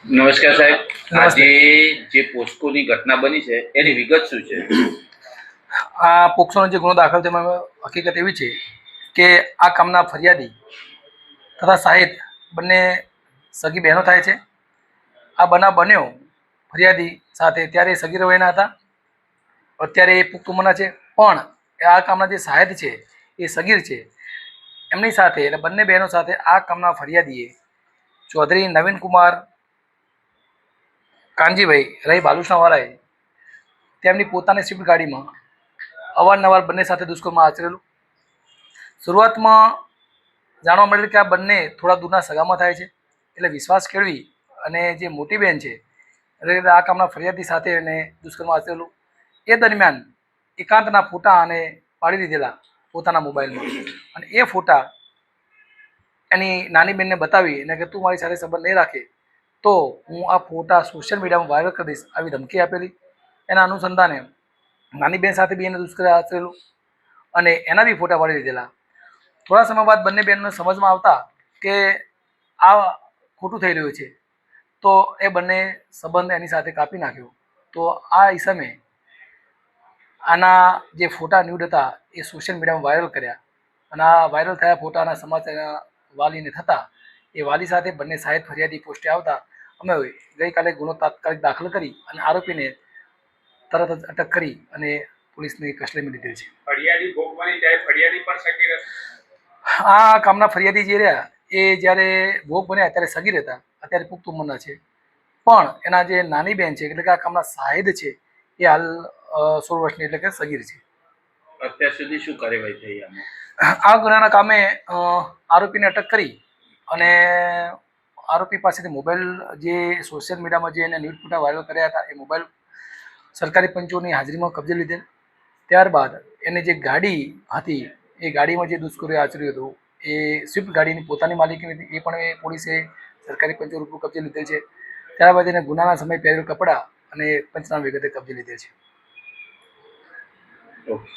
નમસ્કાર સાહેબ, નમસ્તે. આજે જે પોસ્કોની ઘટના બની છે એની વિગત શું છે? આ પોક્સોનો જે ગુનો દાખલ તેમાં હકીકત એવી છે કે આ કામના ફરિયાદી તથા સાહિદ બંને સગી બહેનો થાય છે. આ બનાવ બન્યો ફરિયાદી સાથે ત્યારે સગીર વયના હતા, અત્યારે એ પુખ્ત ઉંમરના છે. પણ આ કામના જે સાહિદ છે એ સગીર છે. એમની સાથે એટલે બંને બહેનો સાથે આ કામના ફરિયાદીએ ચૌધરી નવીન કુમાર કાનજીભાઈ રહી બાલુસણાવાળાએ તેમની પોતાની સ્વિફ્ટ ગાડીમાં અવારનવાર બંને સાથે દુષ્કર્મ આચરેલું. શરૂઆતમાં જાણવા મળેલ કે આ બંને થોડા દૂરના સગામાં થાય છે, એટલે વિશ્વાસ કેળવી અને જે મોટી બહેન છે એટલે આ કામના ફરિયાદી સાથે એને દુષ્કર્મ આચરેલું. એ દરમિયાન એકાંતના ફોટા અને પાડી લીધેલા પોતાના મોબાઈલમાં, અને એ ફોટા એની નાની બહેનને બતાવી અને કે તું મારી સાથે સંબંધ નહીં રાખે તો હું આ ફોટા સોશિયલ મીડિયામાં વાયરલ કરી દઈશ આવી ધમકી આપેલી. એના અનુસંધાને નાની બહેન સાથે બી એને દુષ્કર્મ આચરેલું અને એના બી ફોટા પાડી લીધેલા. થોડા સમય બાદ બંને બહેનોને સમજમાં આવતા કે આ ખોટું થઈ રહ્યું છે તો એ બંને સંબંધ એની સાથે કાપી નાખ્યો. તો આ ઈસમે આના જે ફોટા ન્યૂડ હતા એ સોશિયલ મીડિયામાં વાયરલ કર્યા, અને આ વાયરલ થયા ફોટાના સમાચાર વાલીને થતા એ વાલી સાથે બંને સાહિદ ફરિયાદી પોસ્ટે આવતા અમે ગઈકાલે ગુનો તાત્કાલિક દાખલ કરી અને આરોપીને તરત જ અટક કરી અને પોલીસની કસ્ટડીમાં લીધેલ છે. ફરિયાદી ભોગ બની ત્યારે ફરિયાદી પણ સગીર હતી? આ કામના ફરિયાદી જે રહ્યા એ જ્યારે ભોગ બન્યા ત્યારે સગીર હતા, અત્યારે પુખ્ત ઉંમરના છે. પણ એના જે નાની બહેન છે એટલે કે આ કામના સાહિદ છે એ હાલ 16 વર્ષની એટલે કે સગીર છે. અત્યાર સુધી શું કાર્યવાહી થઈ આમાં? આ ગુનાના કામે આરોપીને અટક કરી અને આરોપી પાસેથી મોબાઈલ જે સોશિયલ મીડિયામાં જે એને ન્યૂડ ફોટા વાયરલ કર્યા હતા એ મોબાઈલ સરકારી પંચોની હાજરીમાં કબજે લીધેલ. ત્યારબાદ એને જે ગાડી હતી એ ગાડીમાં જે દુષ્કર્મ આચર્યું હતું એ સ્વિફ્ટ ગાડીની પોતાની માલિકીની હતી, એ પણ એ પોલીસે સરકારી પંચો રૂપે કબજે લીધેલ છે. ત્યારબાદ એને ગુનાના સમયે પહેરેલ કપડાં અને પંચનામા વિગતે કબજે લીધેલ છે. ઓકે.